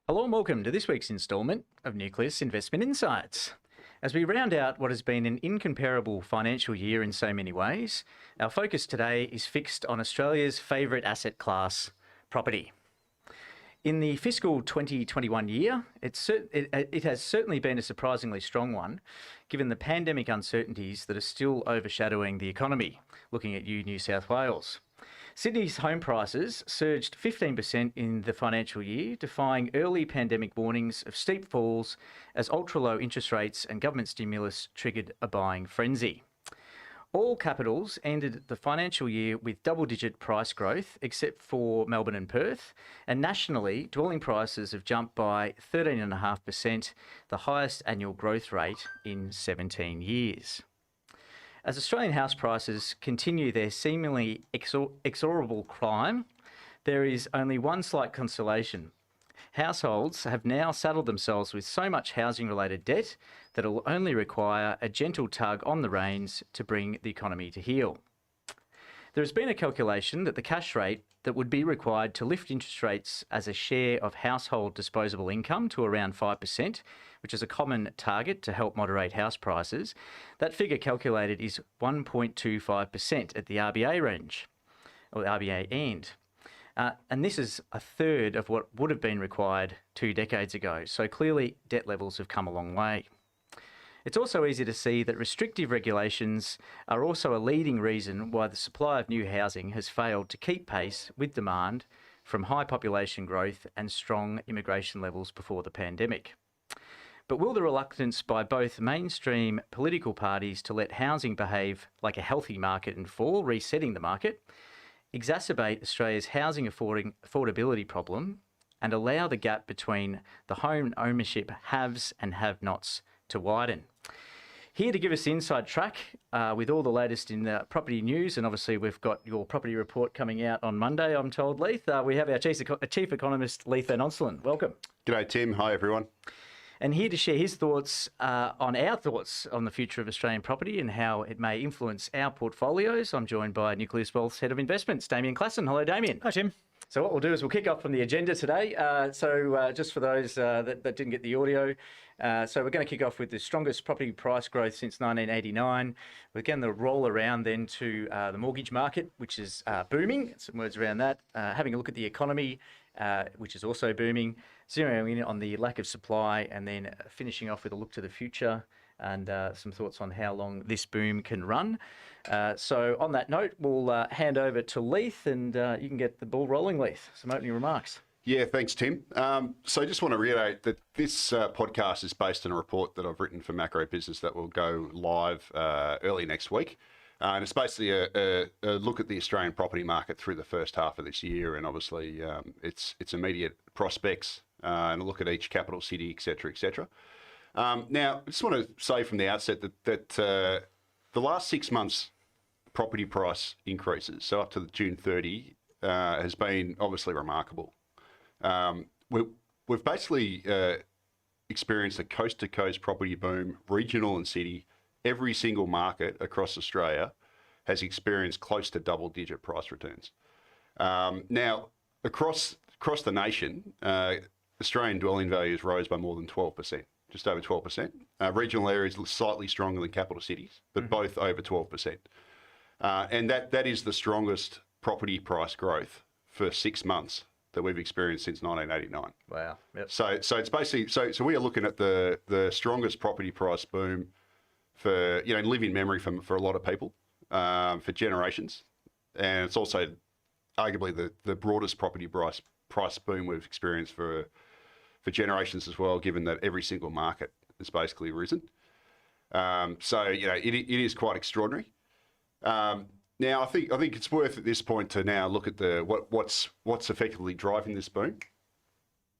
Hello and welcome to this week's instalment of Nucleus Investment Insights. As we round out what has been an incomparable financial year in so many ways, our focus today is fixed on Australia's favourite asset class, property. In the fiscal 2021 year, it has certainly been a surprisingly strong one, given the pandemic uncertainties that are still overshadowing the economy, looking at New South Wales. Sydney's home prices surged 15% in the financial year, defying early pandemic warnings of steep falls as ultra-low interest rates and government stimulus triggered a buying frenzy. All capitals ended the financial year with double-digit price growth, except for Melbourne and Perth, and nationally, dwelling prices have jumped by 13.5%, the highest annual growth rate in 17 years. As Australian house prices continue their seemingly inexorable climb, there is only one slight consolation. Households have now saddled themselves with so much housing-related debt that it will only require a gentle tug on the reins to bring the economy to heel. There has been a calculation that the cash rate that would be required to lift interest rates as a share of household disposable income to around 5%, which is a common target to help moderate house prices, that figure calculated is 1.25% at the RBA range, or the RBA end. And this is a third of what would have been required 2 decades ago. So clearly, debt levels have come a long way. It's also easy to see that restrictive regulations are also a leading reason why the supply of new housing has failed to keep pace with demand from high population growth and strong immigration levels before the pandemic. But will the reluctance by both mainstream political parties to let housing behave like a healthy market and fall, resetting the market, exacerbate Australia's housing affordability problem and allow the gap between the home ownership haves and have-nots to widen? Here to give us the inside track with all the latest in the property news, and obviously we've got your property report coming out on Monday, I'm told, Leith. We have our Chief Economist, Leith and Onselen. Welcome. G'day, Tim. Hi, everyone. And here to share his thoughts on our thoughts on the future of Australian property and how it may influence our portfolios, I'm joined by Nucleus Wealth's Head of Investments, Damien Klassen. Hello, Damien. Hi, Tim. So what we'll do is we'll kick off from the agenda today. Just for those that didn't get the audio, so we're going to kick off with the strongest property price growth since 1989. We're going to roll around then to the mortgage market, which is booming. Some words around that. Having a look at the economy, which is also booming. Zeroing in on the lack of supply, and then finishing off with a look to the future and some thoughts on how long this boom can run. So on that note, we'll hand over to Leith, and you can get the ball rolling, Leith. Some opening remarks. Yeah, thanks, Tim. So I just want to reiterate that this podcast is based on a report that I've written for Macro Business that will go live early next week. And it's basically a look at the Australian property market through the first half of this year, and obviously its immediate prospects, and a look at each capital city, et cetera, et cetera. Now, I just want to say from the outset that the last 6 months property price increases, so up to June 30, has been obviously remarkable. We've basically experienced a coast-to-coast property boom, regional and city. Every single market across Australia has experienced close to double-digit price returns. Now, across the nation, Australian dwelling values rose by more than 12%, just over 12%. Regional areas slightly stronger than capital cities, but both over 12%. And that is the strongest property price growth for 6 months that we've experienced since 1989. Wow. Yep. So it's basically, so we are looking at the strongest property price boom for, living memory for a lot of people, for generations. And it's also arguably the broadest property price boom we've experienced for generations as well, given that every single market has basically risen. It is quite extraordinary. Now, I think it's worth at this point to now look at what's effectively driving this boom.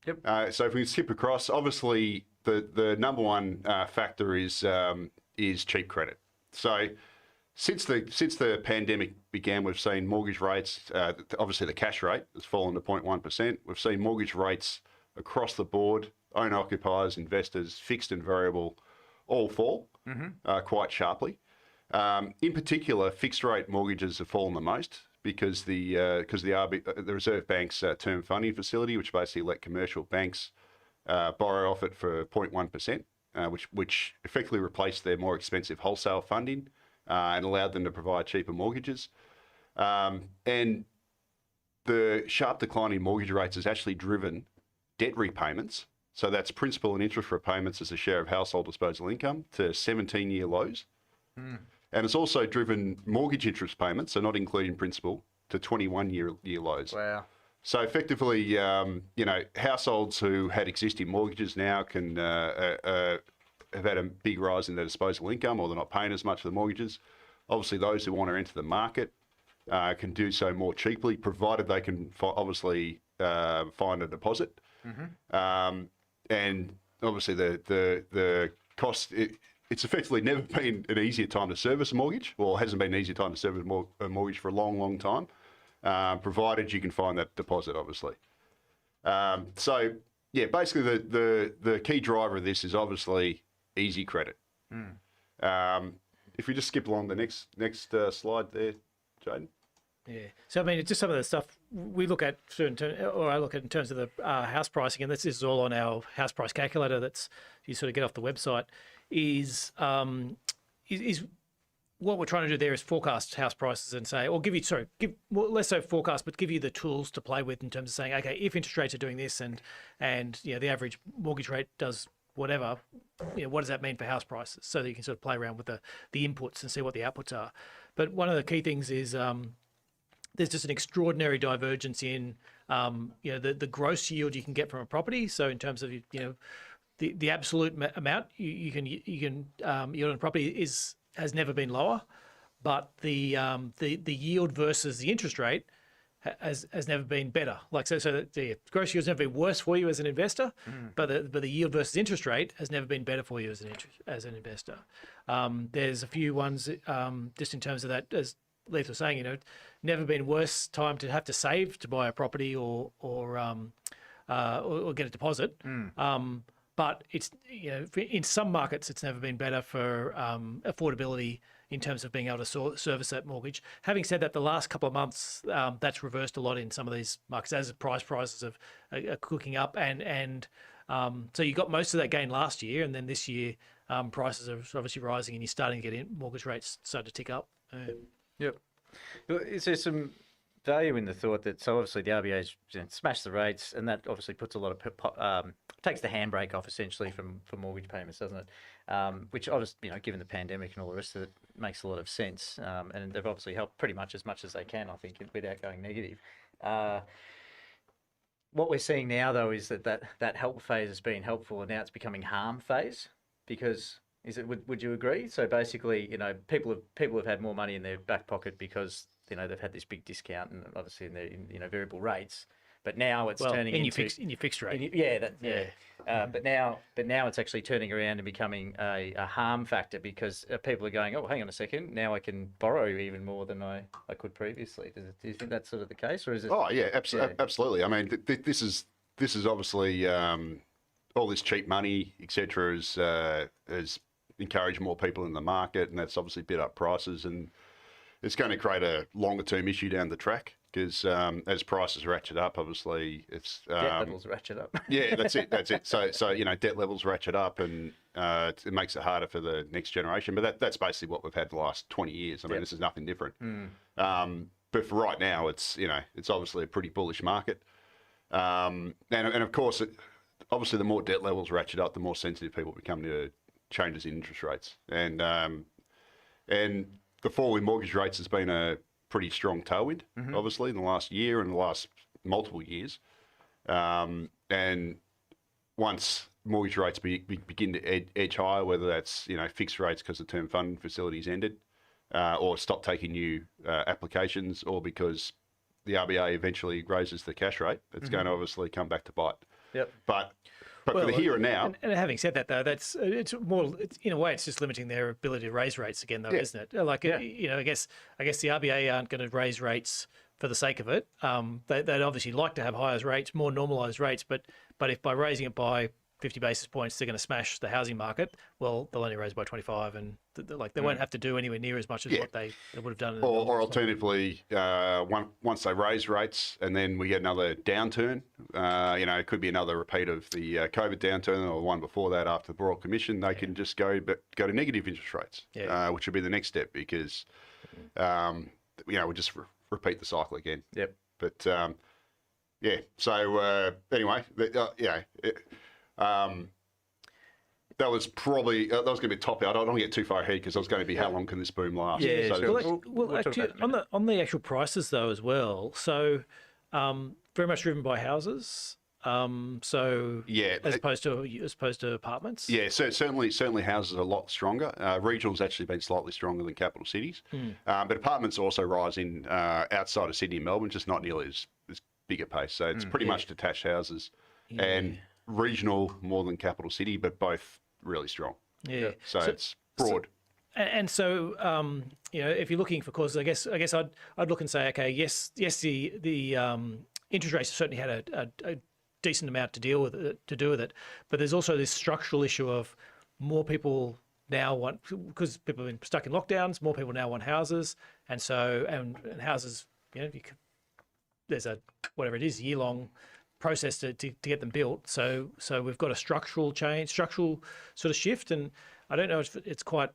Yep. So if we skip across, obviously the number one factor is cheap credit. So since the pandemic began, we've seen mortgage rates. Obviously, the cash rate has fallen to 0.1%. We've seen mortgage rates across the board, owner-occupiers, investors, fixed and variable, all fall quite sharply. In particular, fixed rate mortgages have fallen the most because the Reserve Bank's term funding facility, which basically let commercial banks borrow off it for 0.1%, which effectively replaced their more expensive wholesale funding and allowed them to provide cheaper mortgages. And the sharp decline in mortgage rates has actually driven debt repayments, so that's principal and interest repayments as a share of household disposable income, to 17-year lows. And it's also driven mortgage interest payments, so not including principal, to 21-year lows. Wow. So effectively, households who had existing mortgages now can have had a big rise in their disposable income, or they're not paying as much for the mortgages. Obviously, those who want to enter the market can do so more cheaply, provided they can find a deposit. And obviously, the cost. It's effectively never been an easier time to service a mortgage, or hasn't been an easier time to service a mortgage for a long, long time, provided you can find that deposit, obviously. So, yeah, basically the key driver of this is obviously easy credit. If we just skip along the next slide there, Jaden. Yeah. So, I mean, it's just some of the stuff we look at, I look at in terms of the house pricing, and this is all on our house price calculator that's you sort of get off the website, is what we're trying to do there is forecast house prices and say, or less so forecast, but give you the tools to play with in terms of saying, okay, if interest rates are doing this and the average mortgage rate does whatever, what does that mean for house prices? So that you can sort of play around with the inputs and see what the outputs are. But one of the key things is there's just an extraordinary divergence in the gross yield you can get from a property. So in terms of the absolute amount you can yield on a property has never been lower, but the yield versus the interest rate has never been better. Like so the gross yield has never been worse for you as an investor, but the yield versus interest rate has never been better for you as an investor. There's a few ones just in terms of that, as Leith was saying, never been worse time to have to save to buy a property or get a deposit. But it's in some markets it's never been better for affordability in terms of being able to service that mortgage. Having said that, the last couple of months that's reversed a lot in some of these markets as prices are cooking up, and so you got most of that gain last year, and then this year prices are obviously rising, and you're starting to get mortgage rates start to tick up. Yep. Is there some value in the thought that, so obviously the RBA's smashed the rates, and that obviously puts a lot of takes the handbrake off essentially for mortgage payments, doesn't it? Which obviously, given the pandemic and all the rest of it, makes a lot of sense. And they've obviously helped pretty much as they can, I think, without going negative. What we're seeing now, though, is that help phase has been helpful, and now it's becoming harm phase. Because would you agree? So basically, people have had more money in their back pocket because they've had this big discount, and obviously in their variable rates. But now it's turning into your fixed rate. But now it's actually turning around and becoming a harm factor, because people are going, oh, hang on a second, now I can borrow even more than I could previously. Do you think that's sort of the case, or is it? Oh yeah, absolutely. I mean, this is obviously all this cheap money, etc., has encouraged more people in the market, and that's obviously bid up prices, and it's going to create a longer term issue down the track. Because as prices ratchet up, obviously it's debt levels ratchet up. Yeah, that's it. So debt levels ratchet up, and it makes it harder for the next generation. But that's basically what we've had the last 20 years. I mean, this is nothing different. But for right now, it's obviously a pretty bullish market. And of course, obviously the more debt levels ratchet up, the more sensitive people become to changes in interest rates. And the fall in mortgage rates has been a pretty strong tailwind, obviously, in the last year and the last multiple years. And once mortgage rates begin to edge higher, whether that's fixed rates because the term funding facilities ended, or stop taking new applications, or because the RBA eventually raises the cash rate, it's going to obviously come back to bite. Yep. But for the here and now, and having said that, though, it's in a way it's just limiting their ability to raise rates again, though, isn't it? Like, I guess the RBA aren't going to raise rates for the sake of it. They'd obviously like to have higher rates, more normalised rates, but if by raising it by 50 basis points, they're going to smash the housing market. Well, they'll only raise by 25, and they won't have to do anywhere near as much as what they would have done. Or alternatively, once they raise rates and then we get another downturn, it could be another repeat of the COVID downturn or the one before that after the Royal Commission, they can just go to negative interest rates, which would be the next step because, we'll just repeat the cycle again. Yep. But, so anyway, that was probably that was going to be a top out. I don't want to get too far ahead because I was going to be how long can this boom last? Yeah, so sure. Well, actually, on the actual prices though as well. So very much driven by houses. As opposed to apartments. Yeah, so certainly houses are a lot stronger. Regional's actually been slightly stronger than capital cities, but apartments also rise in outside of Sydney and Melbourne, just not nearly as big a pace. So it's pretty much detached houses, and regional more than capital city, but both really strong. Yeah. So it's broad. So if you're looking for causes, I guess I'd look and say, okay, yes, the interest rates have certainly had a decent amount to do with it, but there's also this structural issue of more people now want, because people have been stuck in lockdowns, more people now want houses, and houses, there's a whatever it is year-long process to get them built. So we've got a structural sort of shift, and I don't know if it's quite.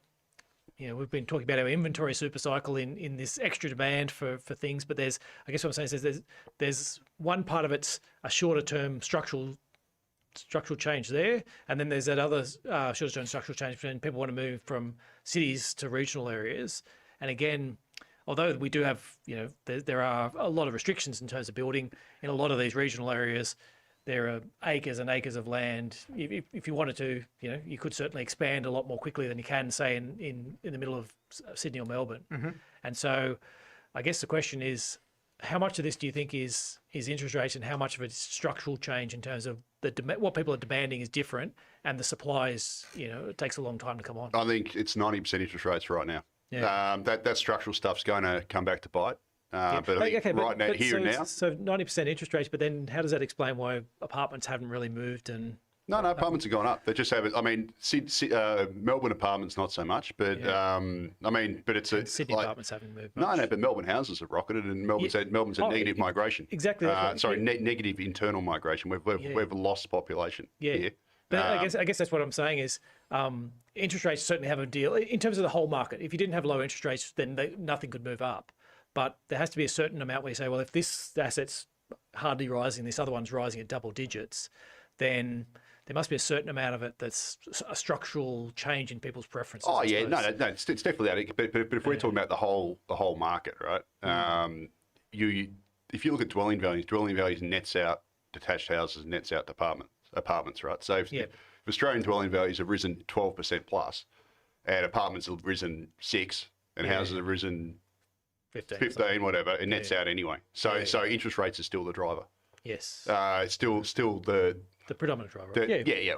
We've been talking about our inventory super cycle in this extra demand for things, but I guess what I'm saying is there's one part of it's a shorter term structural change there, and then there's that other shorter term structural change when people want to move from cities to regional areas. And again, although we do have, there are a lot of restrictions in terms of building in a lot of these regional areas. There are acres and acres of land. If you wanted to, you could certainly expand a lot more quickly than you can, say, in the middle of Sydney or Melbourne. Mm-hmm. And so I guess the question is, how much of this do you think is interest rates, and how much of it is structural change in terms of what people are demanding is different, and the supply is, it takes a long time to come on? I think it's 90% interest rates right now. Yeah. That structural stuff's going to come back to bite. But I think here and now. So 90% interest rates, but then how does that explain why apartments haven't really moved? And No, apartments have gone up. They just haven't. I mean, Melbourne apartments not so much, but but it's Sydney apartments haven't moved much. No, but Melbourne houses have rocketed, and Melbourne's had negative migration. Exactly. Negative internal migration. We've lost population here. But I guess that's what I'm saying is interest rates certainly have a deal in terms of the whole market. If you didn't have low interest rates, then nothing could move up. But there has to be a certain amount where you say, well, if this asset's hardly rising, this other one's rising at double digits, then there must be a certain amount of it that's a structural change in people's preferences. Oh yeah, no, it's definitely that. But if we're talking about the whole market, right? If you look at dwelling values nets out detached houses, nets out apartments, right? So if Australian dwelling values have risen 12% plus, and apartments have risen 6%, and houses have risen 15, whatever, it nets out anyway. So interest rates are still the driver. Yes. It's still the predominant driver.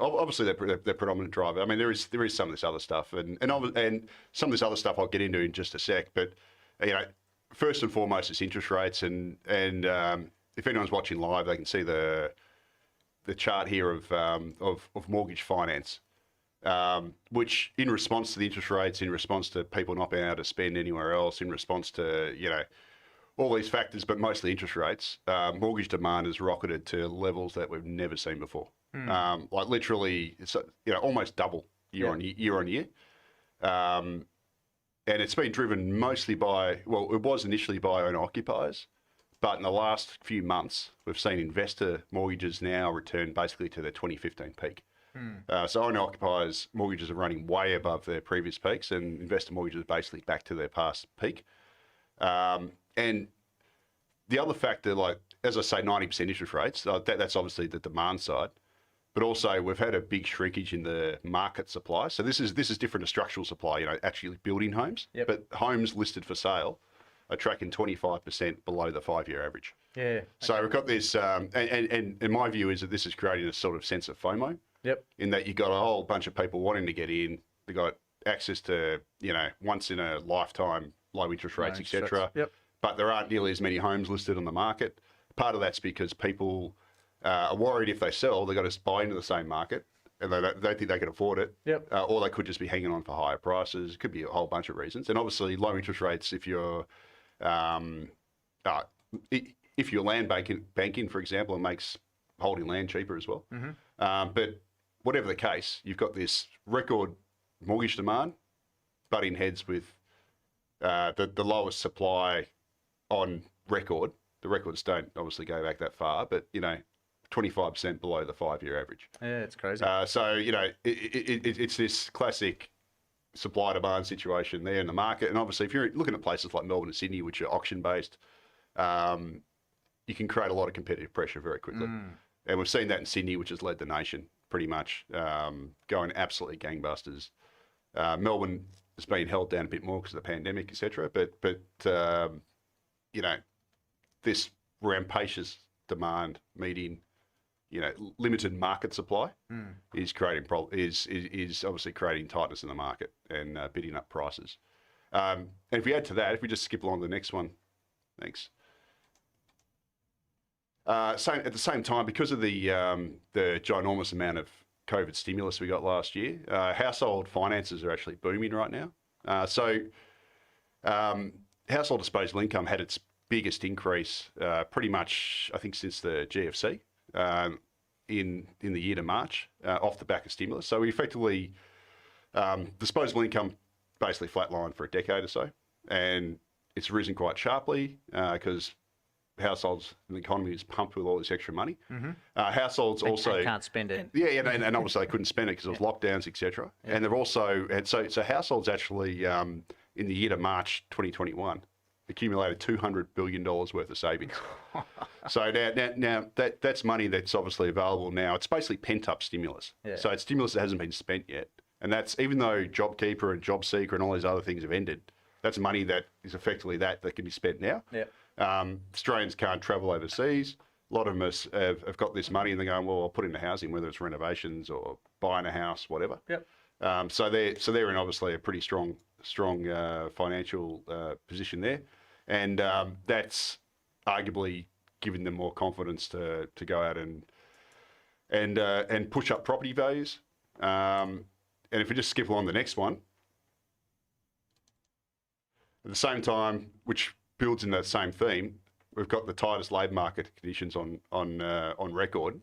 Obviously, they're the predominant driver. I mean, there is some of this other stuff, and some of this other stuff I'll get into in just a sec. But first and foremost, it's interest rates, and if anyone's watching live, they can see the chart here of mortgage finance. Which in response to the interest rates, in response to people not being able to spend anywhere else, in response to, all these factors, but mostly interest rates, mortgage demand has rocketed to levels that we've never seen before. Like literally, it's, almost double year on year. And it's been driven mostly by, it was initially by owner occupiers, but in the last few months, we've seen investor mortgages now return basically to their 2015 peak. So owner occupiers' mortgages are running way above their previous peaks, and investor mortgages are basically back to their past peak. And the other factor, like as I say, 90% interest rates, that's obviously the demand side, but also we've had a big shrinkage in the market supply. So this is different to structural supply, actually building homes, but homes listed for sale are tracking 25% below the 5-year average. Yeah. So we've got this, and my view is that this is creating a sort of sense of FOMO. Yep. In that you've got a whole bunch of people wanting to get in, they've got access to, once in a lifetime low interest rates, etc. Yep. But there aren't nearly as many homes listed on the market. Part of that's because people are worried if they sell, they've got to buy into the same market. and they don't think they can afford it. Yep. Or they could just be hanging on for higher prices. It could be a whole bunch of reasons. And obviously, low interest rates, if you're land banking, for example, it makes holding land cheaper as well. But whatever the case, you've got this record mortgage demand butting heads with the lowest supply on record. The records don't obviously go back that far, but 25% below the 5-year average. Yeah, it's crazy. So it's this classic supply-demand situation there in the market. And obviously, if you're looking at places like Melbourne and Sydney, which are auction-based, you can create a lot of competitive pressure very quickly. And we've seen that in Sydney, which has led the nation pretty much, going absolutely gangbusters. Melbourne has been held down a bit more because of the pandemic, etc. But this rampacious demand meeting limited market supply is creating is obviously creating tightness in the market and bidding up prices. And if we add to that, if we just skip along to the next one, thanks. At the same time, because of the ginormous amount of COVID stimulus we got last year, household finances are actually booming right now. Household disposable income had its biggest increase pretty much, I think, since the GFC in the year to March off the back of stimulus. So we effectively, disposable income basically flatlined for a decade or so, and it's risen quite sharply because households and the economy is pumped with all this extra money. Households also can't spend it. And obviously they couldn't spend it because it was lockdowns, etc. And they're also so households actually in the year to March 2021 accumulated $200 billion worth of savings. So now that's money that's obviously available now. It's basically pent up stimulus. So it's stimulus that hasn't been spent yet, and that's even though JobKeeper and JobSeeker and all these other things have ended. That's money that is effectively that can be spent now. Australians can't travel overseas. A lot of them have got this money and they're going, well, I'll put it into housing, whether it's renovations or buying a house, whatever. So they're in obviously a pretty strong financial position there, and that's arguably given them more confidence to go out and push up property values. And if we just skip on the next one, at the same time, which builds in that same theme, we've got the tightest labour market conditions on record.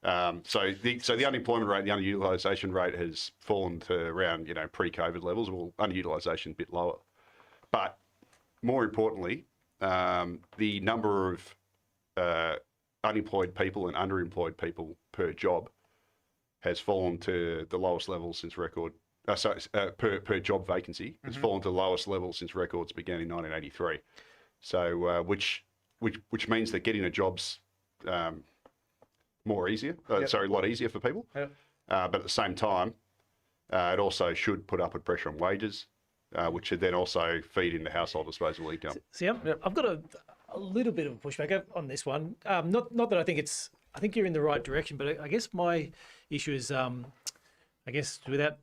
So the unemployment rate, the underutilisation rate has fallen to around pre-COVID levels. Well, underutilisation a bit lower, but more importantly, the number of unemployed people and underemployed people per job has fallen to the lowest level since record. Per job vacancy has fallen to the lowest level since records began in 1983. So which means that getting a job's a lot easier for people. But at the same time, it also should put upward pressure on wages, which should then also feed into household disposable income. See, I've got a little bit of a pushback on this one. Not that I think you're in the right direction, but I guess my issue is, without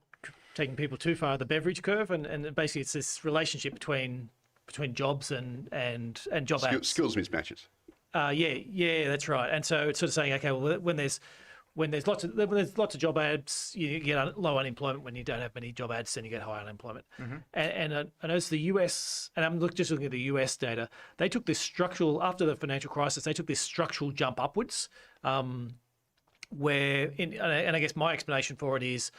taking people too far, the beverage curve, and basically it's this relationship between jobs and job ads. Skills mismatches. Yeah, that's right. And so it's sort of saying, okay, well, when there's lots of job ads, you get low unemployment. When you don't have many job ads, then you get high unemployment. And as the US, and I'm just looking at the US data, they took this after the financial crisis, they took this structural jump upwards, and I guess my explanation for it is,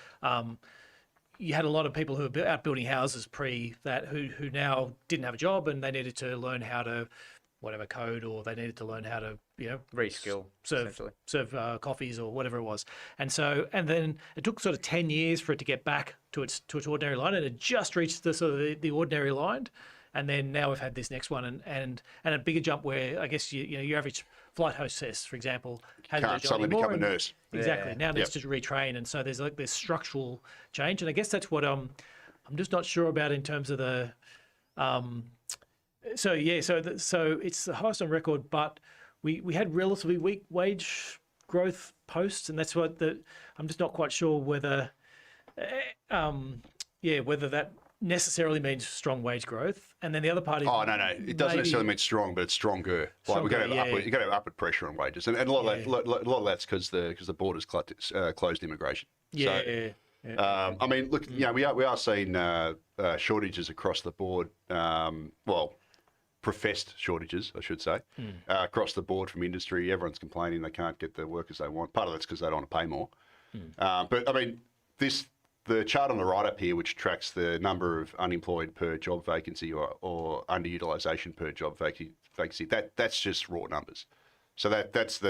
you had a lot of people who were out building houses pre that who now didn't have a job, and they needed to learn how to code, or they needed to learn how to reskill, serve coffees or whatever it was. And then it took sort of 10 years for it to get back to its ordinary line, and it just reached the sort of the ordinary line. And then now we've had this next one and a bigger jump where I guess your average flight hostess, for example, hasn't Can't suddenly become a nurse. Exactly. Now needs to retrain, and so there's like this structural change, and I guess that's what I'm just not sure about in terms of the. So it's the highest on record, but we had relatively weak wage growth post, and that's what I'm just not quite sure whether that necessarily means strong wage growth. And then the other part is... Oh, no. It doesn't necessarily mean strong, but it's stronger. Like we're going to have upward pressure on wages. And a lot of that's because the borders closed immigration. Yeah. So, I mean, look, we are seeing shortages across the board. Professed shortages, I should say, across the board from industry. Everyone's complaining they can't get the workers they want. Part of that's because they don't want to pay more. But I mean, the chart on the right up here, which tracks the number of unemployed per job vacancy or underutilisation per job vacancy, that's just raw numbers. So that's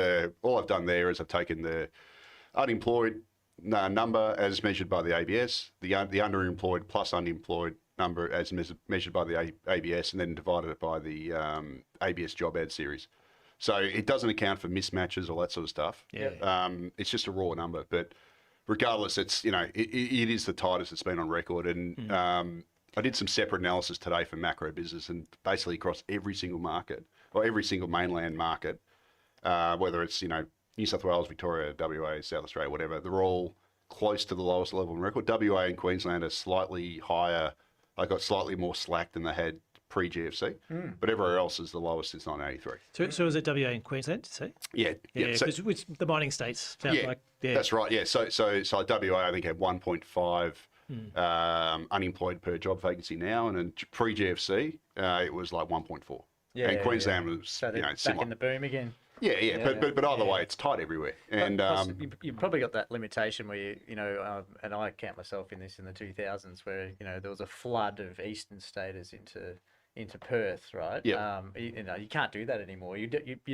all I've done there is I've taken the unemployed number as measured by the ABS, the underemployed plus unemployed number as measured by the ABS, and then divided it by the ABS job ad series. So it doesn't account for mismatches, all that sort of stuff. Yeah. It's just a raw number, but regardless, it's it is the tightest it's been on record. And I did some separate analysis today for macro business, and basically across every single market or every single mainland market, whether it's New South Wales, Victoria, WA, South Australia, whatever, they're all close to the lowest level on record. WA and Queensland are slightly higher. They got slightly more slack than they had pre-GFC, but everywhere else is the lowest since 1983. So is it WA and Queensland to say? Yeah. So, which the mining states sound like. Yeah, that's right. Yeah. So WA I think had 1.5 unemployed per job vacancy now, and in pre-GFC it was like 1.4. Yeah. And Queensland was so back similar. in the boom again. Yeah. But either way, it's tight everywhere. And you've probably got that limitation where and I count myself in this in the 2000s, where there was a flood of eastern staters into Perth, right? Yeah. You can't do that anymore. You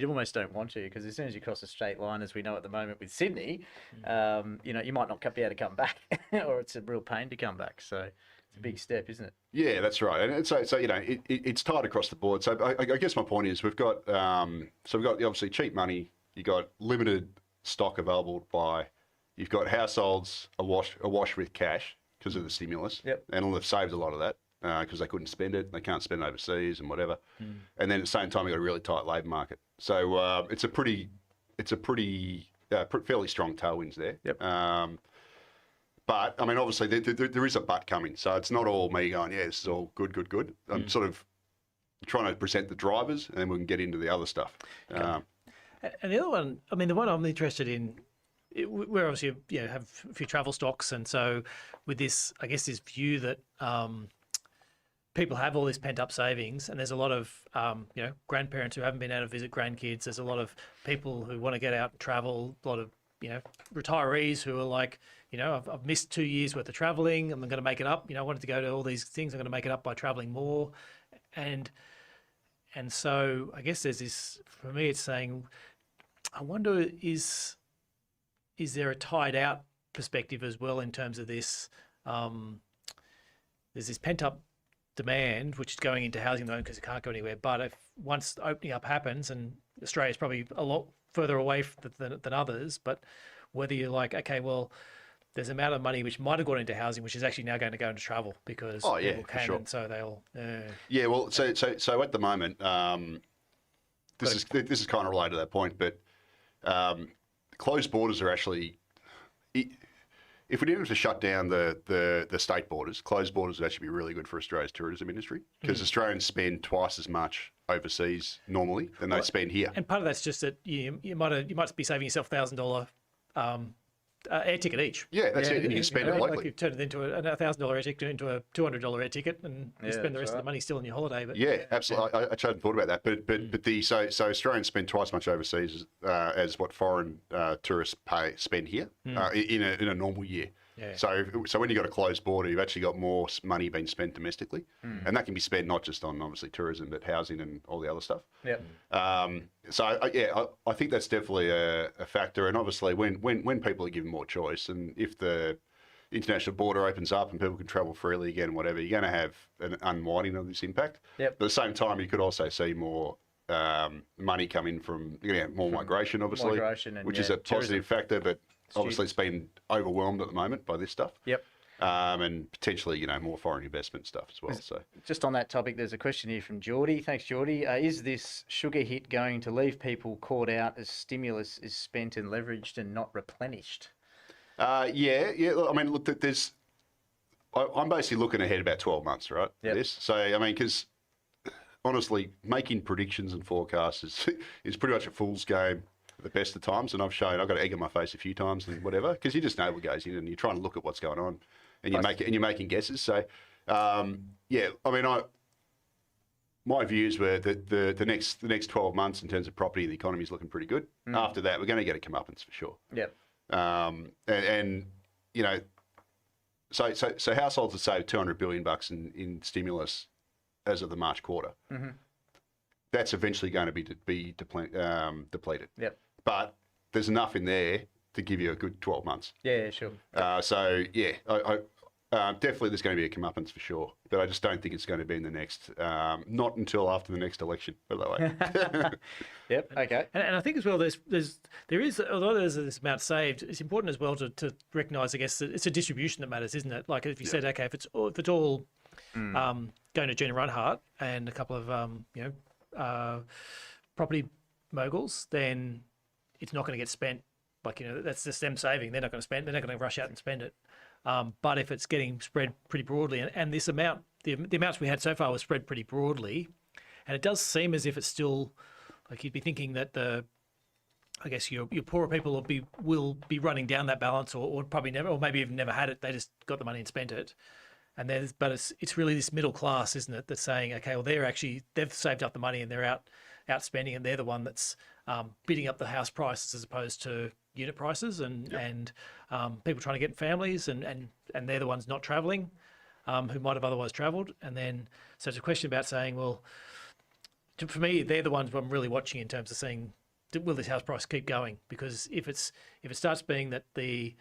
almost don't want to, because as soon as you cross a straight line, as we know at the moment with Sydney, you might not be able to come back, or it's a real pain to come back. So it's a big step, isn't it? Yeah, that's right. And so it's tight across the board. So I guess my point is we've got obviously cheap money. You got limited stock available to buy. You've got households awash with cash because of the stimulus. Yep. And they've saved a lot of that because they couldn't spend it. They can't spend it overseas and whatever. And then at the same time, you've got a really tight labour market. So it's a fairly strong tailwinds there. Yep. But I mean, obviously, there is a but coming. So it's not all me going, yeah, this is all good. I'm sort of trying to present the drivers, and then we can get into the other stuff. And the other one, I mean, the one I'm interested in, we're obviously have a few travel stocks, and so with this, I guess this view that people have all this pent up savings, and there's a lot of grandparents who haven't been able to visit grandkids. There's a lot of people who want to get out and travel. A lot of retirees who are like, I've missed 2 years worth of traveling. I'm going to make it up. I wanted to go to all these things. I'm going to make it up by traveling more. And so I guess there's this, for me, it's saying, I wonder, is there a tied out perspective as well in terms of this? There's this pent up demand, which is going into housing loan because it can't go anywhere. But if once opening up happens, and Australia's probably a lot further away than others, but whether you're like, okay, well, there's an amount of money which might have gone into housing, which is actually now going to go into travel because people can, sure. And so they'll. Yeah, well, so at the moment, this is kind of related to that point, but closed borders are actually, if we didn't have to shut down the state borders, closed borders would actually be really good for Australia's tourism industry, because Australians spend twice as much overseas normally than they spend here. And part of that's just that you might be saving yourself $1,000 air ticket each. Yeah, that's it. And you can spend it locally. Like you turn it into a $1,000 air ticket into a $200 air ticket, and you spend the rest of the money still on your holiday. But yeah, absolutely. I hadn't thought about that. But so Australians spend twice as much overseas as what foreign tourists spend here in a normal year. Yeah. So when you've got a closed border, you've actually got more money being spent domestically, and that can be spent not just on obviously tourism, but housing and all the other stuff. Yeah. I think that's definitely a factor, and obviously when people are given more choice, and if the international border opens up and people can travel freely again, whatever, you're going to have an unwinding of this impact. Yep. But at the same time, you could also see more money come in from more migration, obviously, which is a positive factor, but obviously it's been overwhelmed at the moment by this stuff. Yep. And potentially, more foreign investment stuff as well. So, just on that topic, there's a question here from Geordie. Thanks, Geordie. Is this sugar hit going to leave people caught out as stimulus is spent and leveraged and not replenished? Yeah. I mean, look, I'm basically looking ahead about 12 months, right? Yep. This. So, I mean, because honestly, making predictions and forecasts is pretty much a fool's game. at the best of times, and I've got egg on my face a few times and whatever, because you just know what goes in, and you're trying to look at what's going on, and you're making guesses. So, yeah, I mean, my views were that the next 12 months in terms of property and the economy is looking pretty good. After that, we're going to get a comeuppance for sure. Yep. And you know, so households have saved $200 billion in stimulus as of the March quarter. Mm-hmm. That's eventually going to be depleted. Yep. But there's enough in there to give you a good 12 months. Yeah, sure. So yeah, definitely there's going to be a comeuppance for sure, but I just don't think it's going to be in the next, not until after the next election, by the way. Yep. Okay. And I think as well, there is, although there's this amount saved, it's important as well to recognise, I guess, that it's a distribution that matters, isn't it? Like if you said, okay, if it's all going to Gina Runhart and a couple of property moguls, then it's not going to get spent. Like, you know, that's just them saving. They're not going to spend. They're not going to rush out and spend it. But if it's getting spread pretty broadly, and this amount, the amounts we had so far was spread pretty broadly, and it does seem as if it's still, like you'd be thinking that I guess your poorer people will be running down that balance, or probably never, or maybe even never had it. They just got the money and spent it. And but it's really this middle class, isn't it? That's saying, okay, well they've saved up the money and they're out spending, and they're the one that's bidding up the house prices as opposed to unit prices, and people trying to get families, and they're the ones not travelling, who might have otherwise travelled. And then so it's a question about saying, well, for me, they're the ones I'm really watching in terms of saying, will this house price keep going? Because if it starts being that they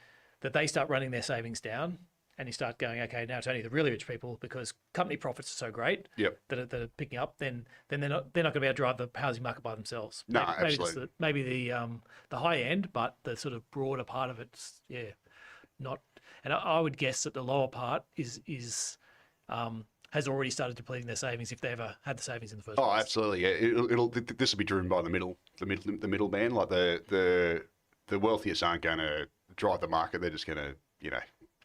start running their savings down, and you start going, okay, now it's only the really rich people because company profits are so great that are picking up, then they're not going to be able to drive the housing market by themselves. No, absolutely. Maybe the high end, but the sort of broader part of it's not. And I would guess that the lower part is has already started depleting their savings if they ever had the savings in the first place. Oh, absolutely. Yeah, this will be driven by the middle band. Like the wealthiest aren't going to drive the market. They're just going to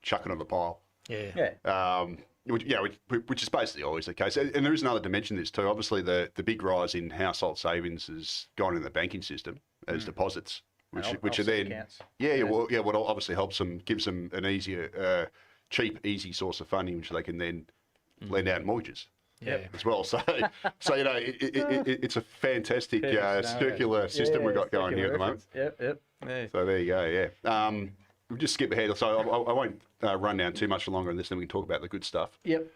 chuck it on the pile. Yeah. Which is basically always the case. And there is another dimension to this too. Obviously, the big rise in household savings has gone in the banking system as deposits, which are then accounts. What obviously helps them, gives them an easier, cheap, easy source of funding, which they can then lend out mortgages. As well. So it's a fantastic circular system we've got going here at the moment. Yep. So there you go. Yeah. We'll just skip ahead. So I won't run down too much longer on this, then we can talk about the good stuff. Yep.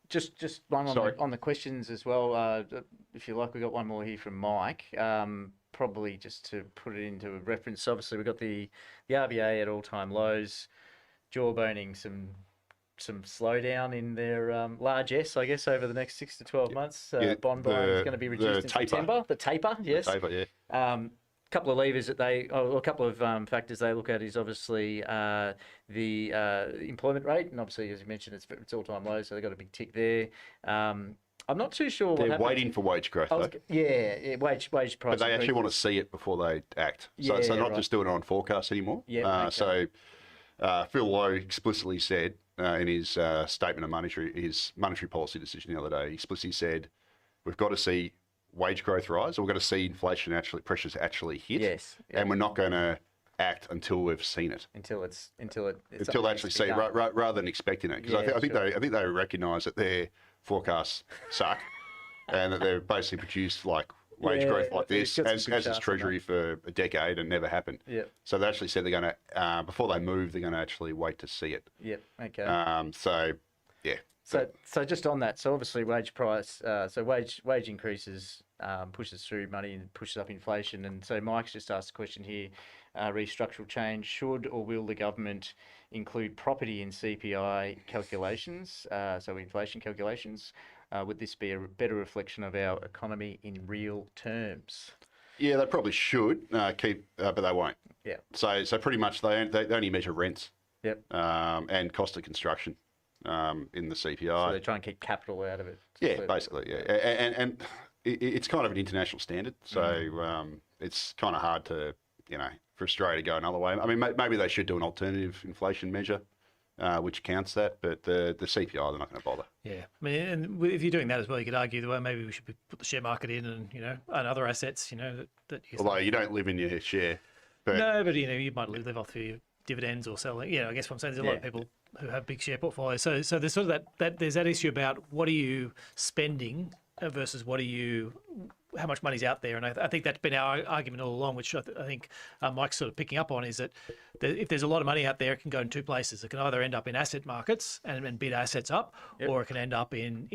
Just one on the questions as well. If you like, we've got one more here from Mike. Probably just to put it into a reference. Obviously, we've got the RBA at all-time lows, jawboning some slowdown in their large S, I guess, over the next 6 to 12 months. Bond buying is going to be reduced in September. The taper, yes. The taper, yeah. Couple of levers that a couple of factors they look at is obviously the employment rate, and obviously, as you mentioned, it's all-time low, so they've got a big tick there. I'm not too sure what they're waiting for wage growth, though. Wage price. But they actually want to see it before they act. So not just doing it on forecasts anymore. So Phil Lowe explicitly said in his statement of his monetary policy decision the other day, he explicitly said, we've got to see wage growth rise, or we've got to see inflation pressures actually hit, and we're not going to act until we've seen it. Until they actually see it, rather than expecting it. Because I think they recognise that their forecasts suck, and that they've basically produced like wage growth like this as its treasury for a decade and never happened. So they actually said they're going to before they move, they're going to actually wait to see it. So just on that, so obviously wage increases pushes through money and pushes up inflation. And so Mike's just asked a question here, restructural change, should or will the government include property in CPI calculations, so inflation calculations? Would this be a better reflection of our economy in real terms? Yeah, they probably should but they won't. So pretty much they only measure rents. And cost of construction. In the CPI. So they try and keep capital out of it. Yeah, basically, yeah. And it's kind of an international standard, so it's kind of hard to, for Australia to go another way. I mean, maybe they should do an alternative inflation measure, which counts that, but the CPI, they're not going to bother. Yeah, I mean, and if you're doing that as well, you could argue that, well, maybe we should put the share market in, and other assets, that you Although you don't live in your share. But no, but you might live off your dividends or selling. I guess what I'm saying, there's a lot of people who have big share portfolios. So there's sort of that there's that issue about what are you spending versus how much money's out there. And I think that's been our argument all along, which I think Mike's sort of picking up on, is that if there's a lot of money out there, it can go in two places. It can either end up in asset markets and bid assets up, or it can end up in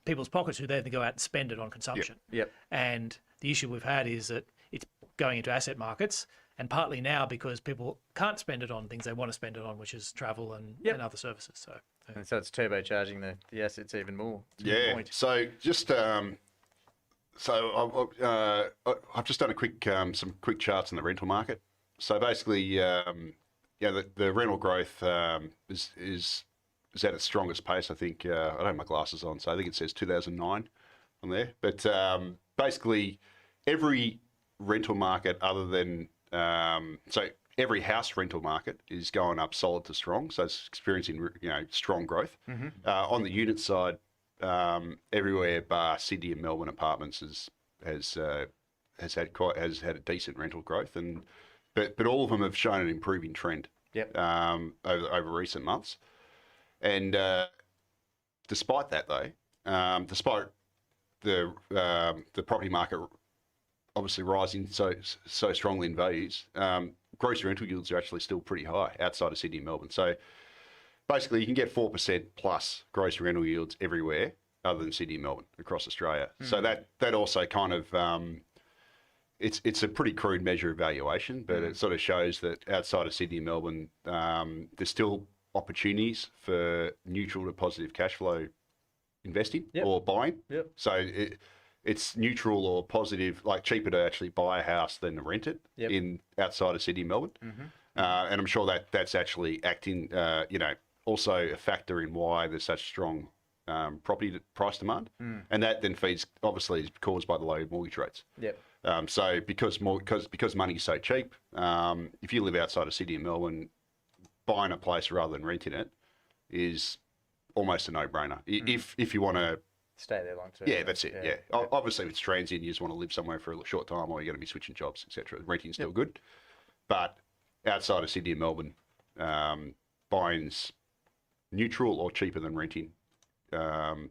people's pockets who then go out and spend it on consumption. Yep. And the issue we've had is that it's going into asset markets, and partly now because people can't spend it on things they want to spend it on, which is travel and other services. And so it's turbocharging the assets even more. So just I've just done some quick charts in the rental market. So basically, the rental growth is at its strongest pace. I think I don't have my glasses on, so I think it says 2009 on there. But basically, every rental market other than every house rental market is going up solid to strong. So it's experiencing strong growth. On the unit side, everywhere bar Sydney and Melbourne apartments has had a decent rental growth, but all of them have shown an improving trend. Over recent months, and despite that though, despite the property market obviously rising so strongly in values, gross rental yields are actually still pretty high outside of Sydney and Melbourne. So basically, you can get 4% plus gross rental yields everywhere other than Sydney and Melbourne across Australia. So that also kind of it's a pretty crude measure of valuation, but it sort of shows that outside of Sydney and Melbourne, there's still opportunities for neutral to positive cash flow investing or buying. So it's neutral or positive, like cheaper to actually buy a house than to rent it in outside of Sydney and Melbourne. And I'm sure that's actually acting, also a factor in why there's such strong property price demand. And that then obviously is caused by the low mortgage rates. So because money is so cheap, if you live outside of Sydney and Melbourne, buying a place rather than renting it is almost a no-brainer. If you want to stay there long term. Yeah, that's it. Obviously, if it's transient, you just want to live somewhere for a short time, or you're going to be switching jobs, etc. Renting's still good, but outside of Sydney and Melbourne, buying's neutral or cheaper than renting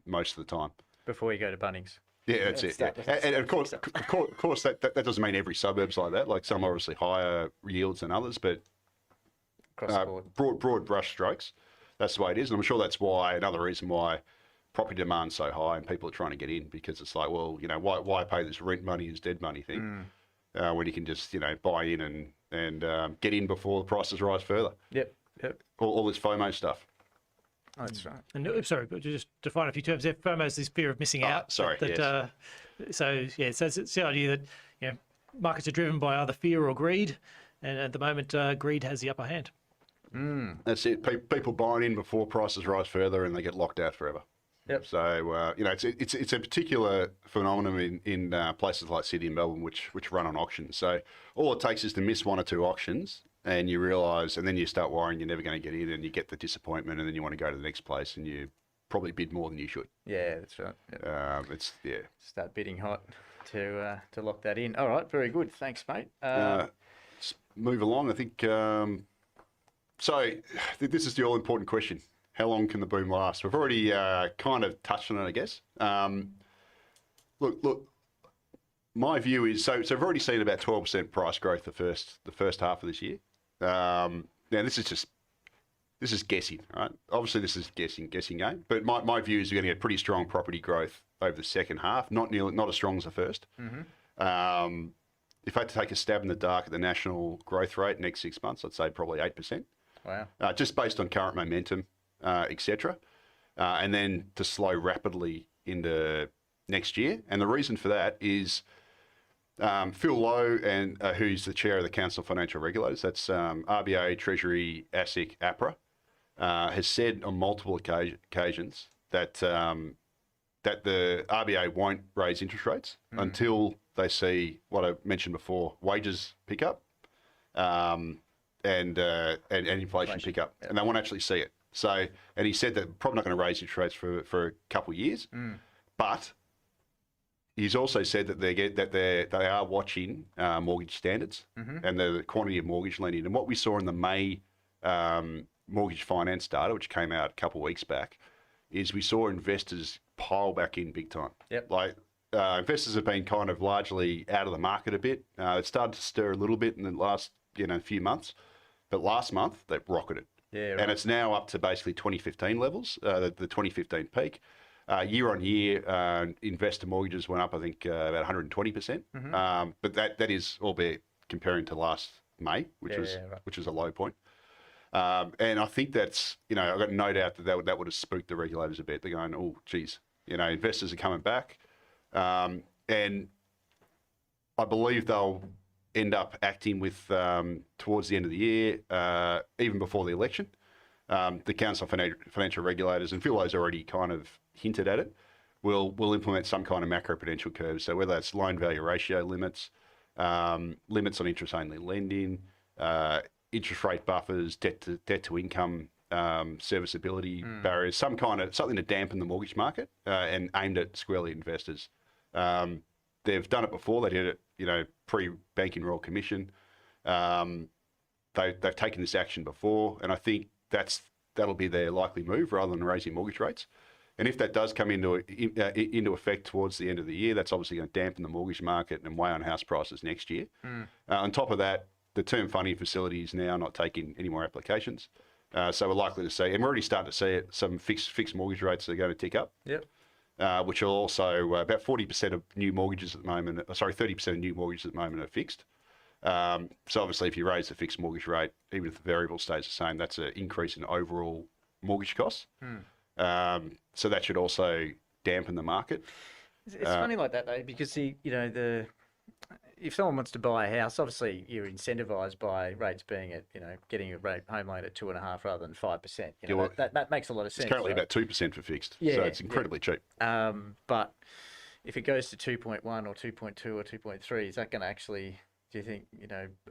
most of the time. Before you go to Bunnings. Yeah, that's it. And of course, that doesn't mean every suburb's like that. Like some are obviously higher yields than others, but across the board. broad brush strokes, that's the way it is. And I'm sure that's another reason why property demand's so high and people are trying to get in, because it's like, well, why pay this rent money is dead money thing when you can just buy in and get in before the prices rise further. Yep. All this FOMO stuff. Oh, that's right. And sorry, but just define a few terms there. FOMO is this fear of missing out. Sorry. So it's the idea that markets are driven by either fear or greed, and at the moment, greed has the upper hand. That's it. People buying in before prices rise further, and they get locked out forever. Yep. So it's a particular phenomenon in places like Sydney and Melbourne, which run on auctions. So all it takes is to miss one or two auctions, and you realise, and then you start worrying you're never going to get in, and you get the disappointment, and then you want to go to the next place, and you probably bid more than you should. Yeah, that's right. Yep. Start bidding hot to lock that in. All right, very good. Thanks, mate. Let's move along. I think so. This is the all-important question. How long can the boom last? We've already kind of touched on it, I guess. Look. My view is so we've already seen about 12% price growth the first half of this year. Now this is guessing, right? Obviously this is guessing game. But my view is you're going to get pretty strong property growth over the second half, not as strong as the first. If I had to take a stab in the dark at the national growth rate next 6 months, I'd say probably 8%. Wow. Just based on current momentum. Etc. And then to slow rapidly into next year. And the reason for that is Phil Lowe, and who's the chair of the Council of Financial Regulators, that's RBA, Treasury, ASIC, APRA, has said on multiple occasions that that the RBA won't raise interest rates until they see what I mentioned before, wages pick up, and and inflation pick up, and they won't actually see it. So, and he said that probably not going to raise interest rates for a couple of years, but he's also said that they are watching mortgage standards and the quantity of mortgage lending. And what we saw in the May mortgage finance data, which came out a couple of weeks back, is we saw investors pile back in big time. Yep. Like investors have been kind of largely out of the market a bit. It started to stir a little bit in the last few months, but last month they rocketed. Yeah, right. And it's now up to basically 2015 levels, the 2015 peak. Year on year, investor mortgages went up, I think, about 120%. But that is, albeit comparing to last May, which was a low point. And I think that's, I've got no doubt that would have spooked the regulators a bit. They're going, oh, geez, investors are coming back. And I believe they'll end up acting with, towards the end of the year, even before the election. The Council of Financial Regulators, and Philo's already kind of hinted at it, will implement some kind of macroprudential curve. So whether that's loan value ratio limits, limits on interest-only lending, interest rate buffers, debt to income, serviceability barriers, something to dampen the mortgage market and aimed at squarely investors. They've done it before. They did it, pre-Banking Royal Commission. They've taken this action before, and I think that'll be their likely move rather than raising mortgage rates. And if that does come into effect towards the end of the year, that's obviously going to dampen the mortgage market and weigh on house prices next year. On top of that, the term funding facility is now not taking any more applications. So we're likely to see, and we're already starting to see it, some fixed mortgage rates are going to tick up. Yep. Which will also, about 40% of new mortgages at the moment, 30% of new mortgages at the moment are fixed. So obviously if you raise the fixed mortgage rate, even if the variable stays the same, that's an increase in overall mortgage costs. So that should also dampen the market. It's funny like that though, because if someone wants to buy a house, obviously you're incentivized by rates being at, getting a home loan at 2.5% rather than 5%. That makes a lot of sense. It's currently about 2% for fixed, so it's incredibly cheap. But if it goes to 2.1 or 2.2 or 2.3, is that going to actually, do you think,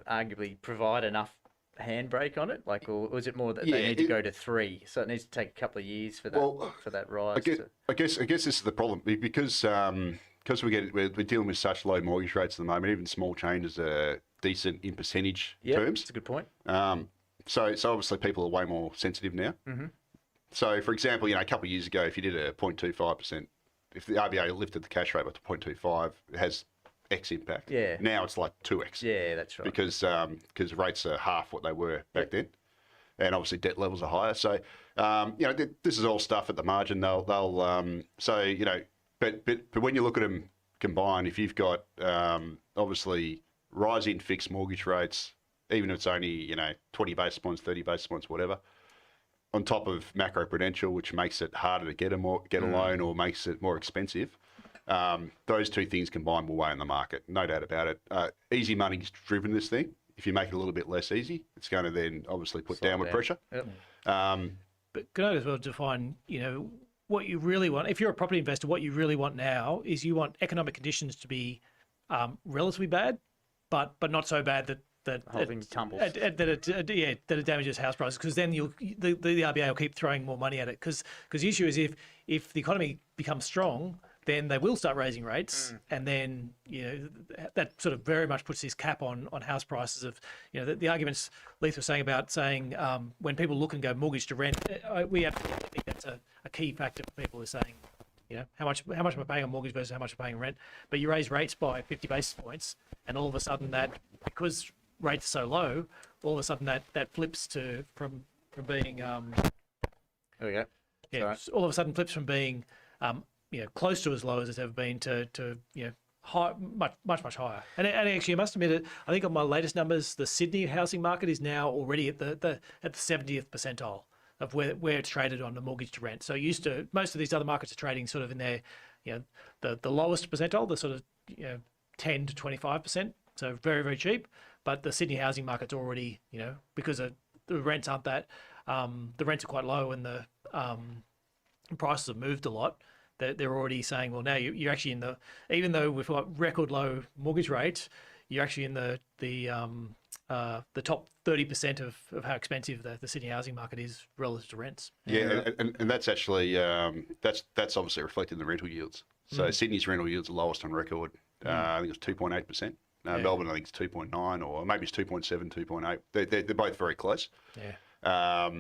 arguably provide enough handbrake on it? Or is it more that they need to go to 3? So it needs to take a couple of years for that rise. I guess this is the problem because we're dealing with such low mortgage rates at the moment. Even small changes are decent in percentage terms. That's a good point. So obviously people are way more sensitive now. So for example, a couple of years ago, if you did a 0.25%, if the RBA lifted the cash rate by 0.25, it has X impact. Yeah. Now it's like 2X. Yeah, that's right. Because rates are half what they were back then, and obviously debt levels are higher. So this is all stuff at the margin. But when you look at them combined, if you've got obviously rising fixed mortgage rates, even if it's only 20 basis points, 30 basis points, whatever, on top of macroprudential, which makes it harder to get a loan or makes it more expensive. Those two things combined will weigh on the market, no doubt about it. Easy money's driven this thing. If you make it a little bit less easy, it's going to then obviously put downward pressure. Yep. But can I as well define, what you really want? If you're a property investor, what you really want now is you want economic conditions to be relatively bad, but not so bad that The whole thing tumbles. that it damages house prices, because then the RBA will keep throwing more money at it. Because the issue is if the economy becomes strong, then they will start raising rates, and then that sort of very much puts this cap on house prices. Of the arguments Leith was saying about when people look and go mortgage to rent, I think that's a key factor for people, is saying how much am I paying on mortgage versus how much I'm paying on rent. But you raise rates by 50 basis points, and all of a sudden because rates are so low, all of a sudden that flips from being There we go. all of a sudden flips from being close to as low as it's ever been to high, much higher. And actually, I must admit it. I think on my latest numbers, the Sydney housing market is now already at the 70th percentile of where it's traded on the mortgage to rent. So most of these other markets are trading sort of in their the lowest percentile, the sort of 10 to 25%. So very, very cheap. But the Sydney housing market's already because the rents aren't that the rents are quite low, and the prices have moved a lot. They're already saying, well, now you're actually even though we've got record low mortgage rates, you're actually in the the top 30% of how expensive the Sydney housing market is relative to rents. Yeah, and that's actually that's obviously reflected in the rental yields. So Sydney's rental yields are lowest on record. I think it's 2.8%. Melbourne, I think it's 2.9, or maybe it's 2.7, 2.8. They're both very close. Yeah.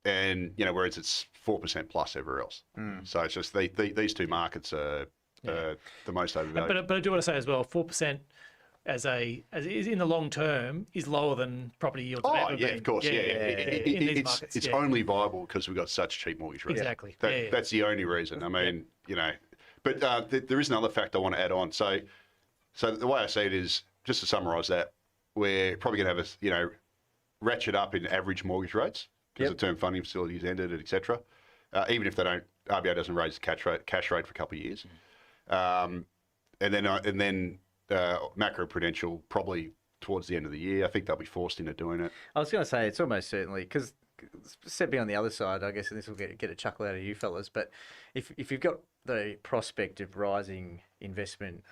And whereas it's 4% plus everywhere else. So it's just these two markets are the most overvalued. But I do want to say as well, 4% as is in the long term is lower than property yields. Oh yeah, of course, yeah. In these markets, it's only viable because we've got such cheap mortgage rates. Exactly. That's the only reason. I mean, but there is another fact I want to add on. So the way I see it is, just to summarise that, we're probably going to have a ratchet up in average mortgage rates because the term funding facilities ended, etc. Even if RBA doesn't raise the cash rate for a couple of years, and then macroprudential probably towards the end of the year. I think they'll be forced into doing it. I was going to say it's almost certainly, because stepping on the other side, I guess, and this will get a chuckle out of you fellas, but if you've got the prospect of rising investment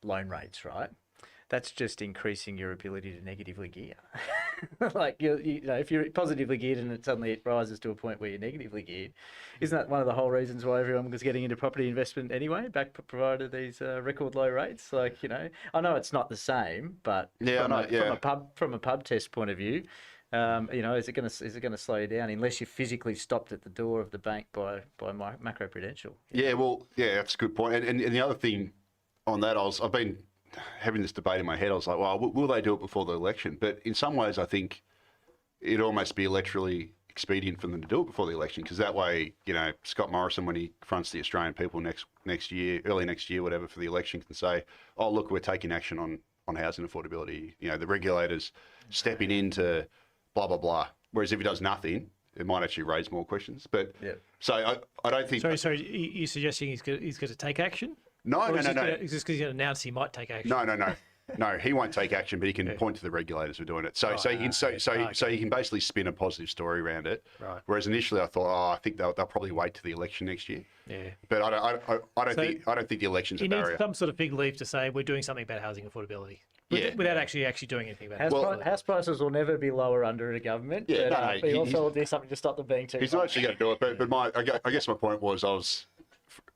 loan rates, right, that's just increasing your ability to negatively gear. Like, if you're positively geared and it rises to a point where you're negatively geared, isn't that one of the whole reasons why everyone was getting into property investment anyway, provided these record low rates? Like, I know it's not the same, but from a pub test point of view, is it going to slow you down unless you're physically stopped at the door of the bank by macroprudential? Yeah, well, that's a good point. And the other thing on that, I've been having this debate in my head. I was like, well, will they do it before the election? But in some ways, I think it'd almost be electorally expedient for them to do it before the election, because that way, Scott Morrison, when he fronts the Australian people next year, early next year, whatever, for the election, can say, oh, look, we're taking action on housing affordability. The regulators stepping into blah, blah, blah. Whereas if he does nothing, it might actually raise more questions. But so I don't think... Sorry, you're suggesting he's going to take action? No. Is this because he's going to announce he might take action? No, he won't take action, but he can point to the regulators for doing it. So he can basically spin a positive story around it. Right. Whereas initially I thought, I think they'll probably wait to the election next year. Yeah. But I don't think the election's a barrier. He needs some sort of fig leaf to say we're doing something about housing affordability. Without actually doing anything about it. House prices will never be lower under a government. But he also will do something to stop them being too. He's not actually going to do it. But I guess my point was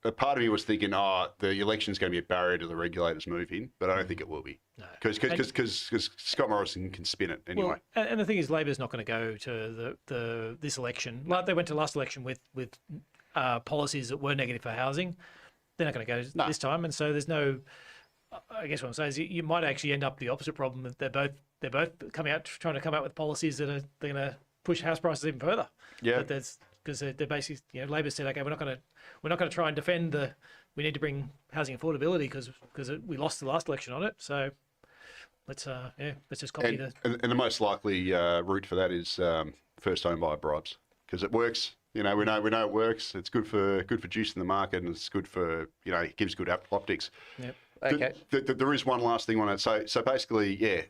a part of me was thinking, the election's going to be a barrier to the regulators moving, but I don't think it will be. Because Scott Morrison can spin it anyway. Well, and the thing is, Labor's not going to go to this election like they went to last election with policies that were negative for housing. They're not going to go this time, and so there's no. I guess what I'm saying is you might actually end up the opposite problem. That they're both trying to come out with policies that are going to push house prices even further. Yeah. Because they're basically, Labor said, okay, we're not going to try and defend we need to bring housing affordability because we lost the last election on it. So let's just copy and the most likely route for that is first home buyer bribes, because it works. We know it works. It's good for juicing the market, and it's good for it gives good optics. Yep. Okay. There is one last thing on it. So basically,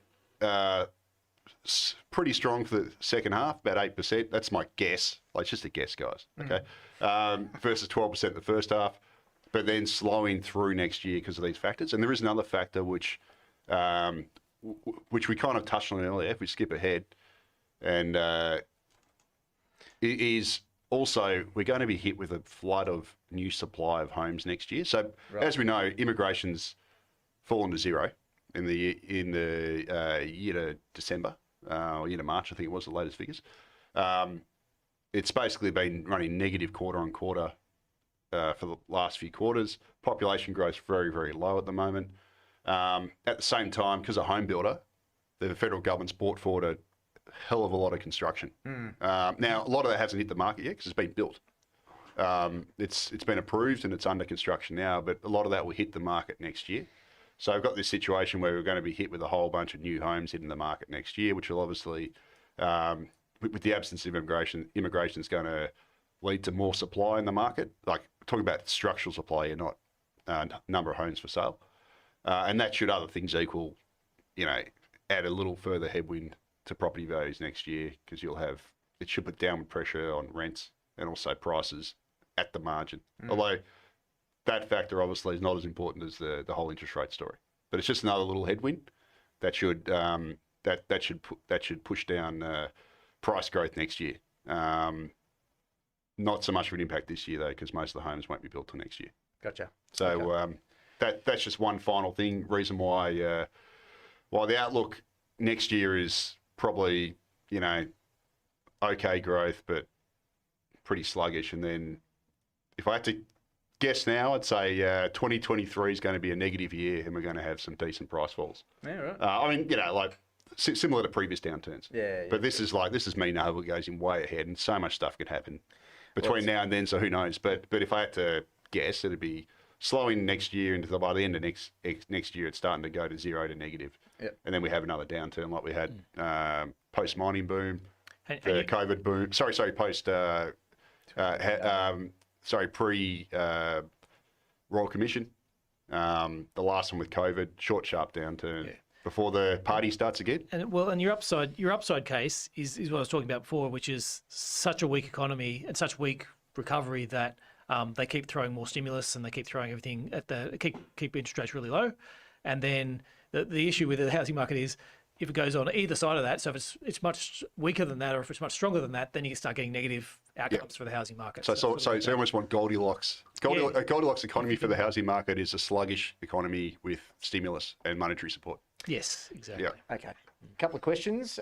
pretty strong for the second half, about 8%. That's my guess. It's just a guess, guys. Okay, versus 12% the first half, but then slowing through next year because of these factors. And there is another factor which we kind of touched on earlier. If we skip ahead, and it is also we're going to be hit with a flood of new supply of homes next year. So as we know, immigration's fallen to zero in the year to December. Or year to March, I think it was the latest figures. It's basically been running negative quarter on quarter for the last few quarters. Population growth very, very low at the moment. At the same time, because a home builder, the federal government's brought forward a hell of a lot of construction. Now, a lot of that hasn't hit the market yet because it's been built. It's been approved and it's under construction now, but a lot of that will hit the market next year. So I've got this situation where we're going to be hit with a whole bunch of new homes hitting the market next year, which will obviously, with the absence of immigration is going to lead to more supply in the market. Like talking about structural supply and not number of homes for sale. And that should, other things equal, add a little further headwind to property values next year, because it should put downward pressure on rents and also prices at the margin. Although that factor obviously is not as important as the whole interest rate story. But it's just another little headwind that should that should push down price growth next year. Not so much of an impact this year though, because most of the homes won't be built till next year. Gotcha. So that's just one final thing. Reason why the outlook next year is probably okay growth, but pretty sluggish. And then if I had to guess now, I'd say 2023 is going to be a negative year, and we're going to have some decent price falls. Yeah, right. I mean, like similar to previous downturns. Yeah. But this is me now. It goes in way ahead, and so much stuff could happen between now and then. So who knows? But if I had to guess, it'd be slowing next year into by the end of next year, it's starting to go to zero to negative. Yep. And then we have another downturn like we had post mining boom, COVID boom. Pre Royal Commission. The last one with COVID, short sharp downturn before the party starts again. And your upside case is what I was talking about before, which is such a weak economy and such weak recovery that they keep throwing more stimulus and they keep throwing everything keep interest rates really low. And then the issue with the housing market is if it goes on either side of that, so if it's much weaker than that or if it's much stronger than that, then you can start getting negative outcomes for the housing market. So you almost want Goldilocks. A Goldilocks economy for the housing market is a sluggish economy with stimulus and monetary support. Yes, exactly. Yeah. Okay. A couple of questions.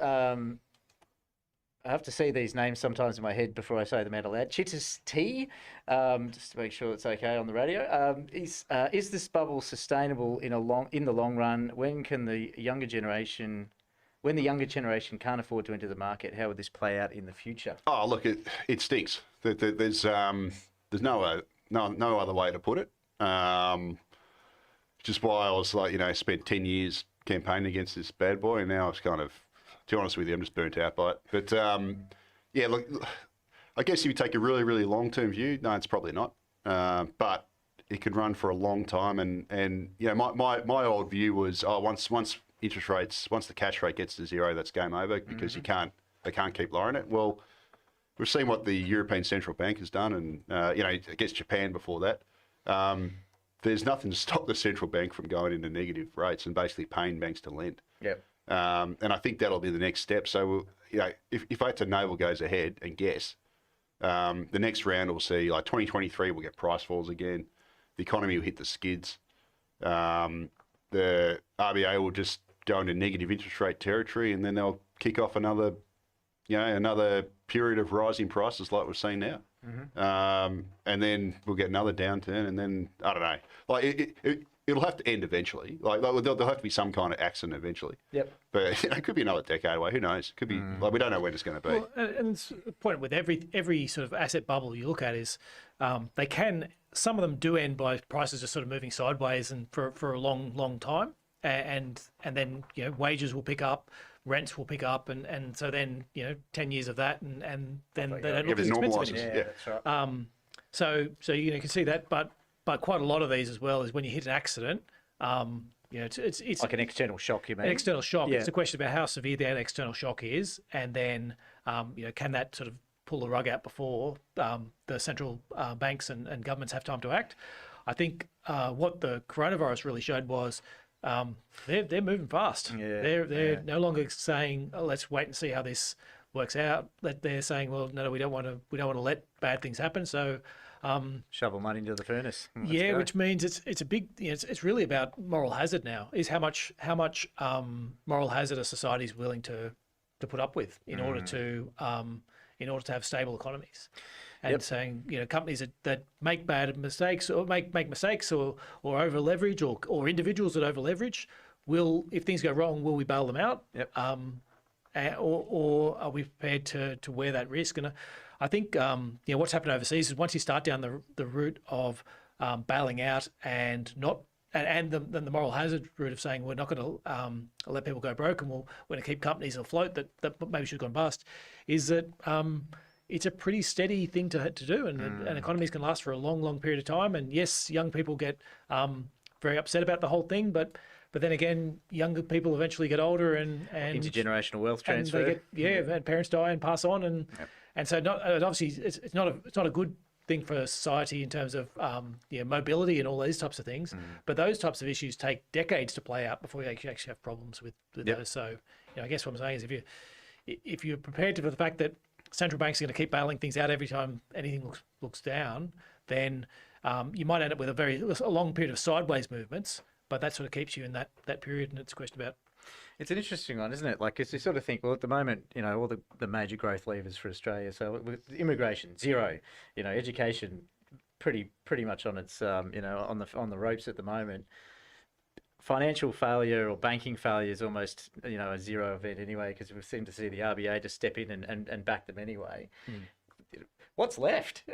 I have to see these names sometimes in my head before I say them out aloud. Chittis T, just to make sure it's okay on the radio. Is this bubble sustainable in the long run? When the younger generation can't afford to enter the market, how would this play out in the future? Oh, look, it stinks. There's no other way to put it. Just why I was spent 10 years campaigning against this bad boy, and now it's kind of, to be honest with you, I'm just burnt out by it. But look, I guess if you take a really, really long-term view, no, it's probably not. But it could run for a long time, and my old view was, once interest rates, once the cash rate gets to zero, that's game over because they can't keep lowering it. Well, we've seen what the European Central Bank has done, and against Japan before that. There's nothing to stop the central bank from going into negative rates and basically paying banks to lend. Yep. And I think that'll be the next step. So, if I had to navel goes ahead and guess, the next round we'll see, like 2023, we'll get price falls again. The economy will hit the skids. The RBA will just go into negative interest rate territory, and then they'll kick off another period of rising prices like we're seeing now. And then we'll get another downturn, and then I don't know. Like it'll have to end eventually. Like there'll have to be some kind of accident eventually. Yep. But it could be another decade away. Who knows? It could be we don't know when it's going to be. Well, and it's the point with every sort of asset bubble you look at is some of them do end by prices just sort of moving sideways and for a long time, and then wages will pick up. Rents will pick up, and so then 10 years of that, and then they don't look as expensive anymore. Yeah, that's right. So you can see that, but quite a lot of these as well is when you hit an accident. It's like an external shock. You mean an external shock? Yeah. It's a question about how severe that external shock is, and then can that sort of pull the rug out before the central banks and governments have time to act? I think what the coronavirus really showed was. They're moving fast. Yeah, they're no longer saying, "Oh, let's wait and see how this works out." They're saying, "Well, no, we don't want to let bad things happen." So, shovel money into the furnace. Which means it's a big. It's really about moral hazard now. Is how much moral hazard a society is willing to put up with in order to have stable economies. And saying, companies that make bad mistakes or make mistakes or over leverage or individuals that over leverage if things go wrong, will we bail them out? Yep. Or are we prepared to wear that risk? And I think what's happened overseas is once you start down the route of bailing out and not and the moral hazard route of saying we're not going to let people go broke and we're going to keep companies afloat that maybe should have gone bust, is that it's a pretty steady thing to do, and economies can last for a long period of time. And yes, young people get very upset about the whole thing, but then again, younger people eventually get older and intergenerational wealth transfer. And they get and parents die and pass on, and so obviously it's not a good thing for society in terms of mobility and all these types of things. But those types of issues take decades to play out before you actually have problems with those. So I guess what I'm saying is if you're prepared for the fact that central banks are going to keep bailing things out every time anything looks down, then you might end up with a long period of sideways movements. But that sort of keeps you in that period, and it's a question about. It's an interesting one, isn't it? Like, because you sort of think, well, at the moment, all the major growth levers for Australia. So, with immigration, zero. Education, pretty much on its, on the ropes at the moment. Financial failure or banking failure is almost, a zero event anyway, because we seem to see the RBA just step in and back them anyway. What's left?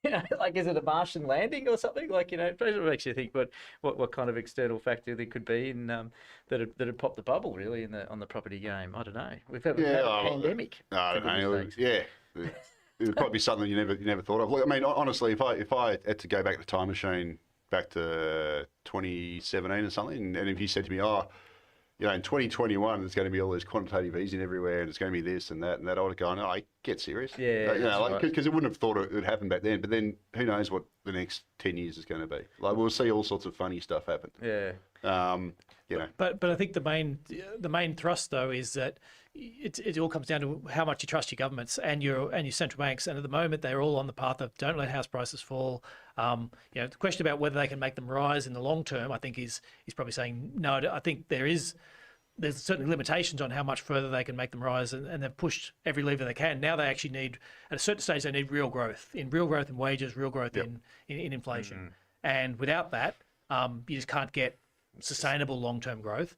Like, is it a Martian landing or something? Like, it makes you think, what kind of external factor there could be in that'd pop the bubble really on the property game. I don't know. We've had a pandemic. I don't know. Yeah, it would probably be something you never thought of. Look, I mean, honestly, if I had to go back to the time machine back to 2017 or something, and if you said to me, in 2021, there's going to be all this quantitative easing everywhere, and it's going to be this and that, I would have gone, I get serious. Yeah. Because it wouldn't have thought it would happen back then. But then who knows what the next 10 years is going to be? Like, we'll see all sorts of funny stuff happen. Yeah. But I think the main thrust though is that it all comes down to how much you trust your governments and your central banks. And at the moment, they're all on the path of don't let house prices fall. The question about whether they can make them rise in the long term, I think is probably saying no. I think there's certainly limitations on how much further they can make them rise, and they've pushed every lever they can. Now they actually need, at a certain stage, they need real growth in wages, real growth in inflation. And without that, you just can't get sustainable long-term growth.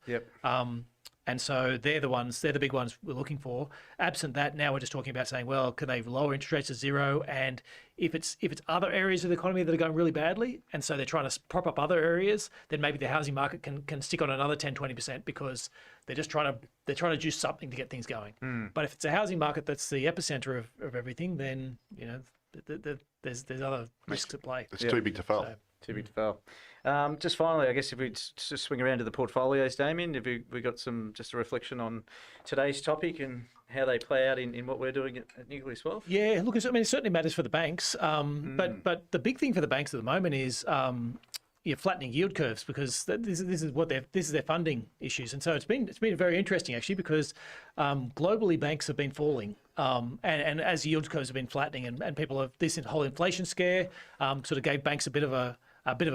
And so they're the big ones we're looking for. Absent that, now we're just talking about saying, well, can they lower interest rates to zero? And if it's other areas of the economy that are going really badly, and so they're trying to prop up other areas, then maybe the housing market can stick on another 10-20% because they're just trying to do something to get things going. But if it's a housing market that's the epicenter of everything, then there's other risks at play. It's too big to fail. Too big to fail. Just finally, I guess if we just swing around to the portfolios, Damien, have we got just a reflection on today's topic and how they play out in what we're doing at Nucleus Wealth? Yeah, look, it certainly matters for the banks. But the big thing for the banks at the moment is flattening yield curves, because this is their funding issues, and so it's been very interesting actually, because globally banks have been falling, and as yield curves have been flattening, and people have this whole inflation scare sort of gave banks a bit of a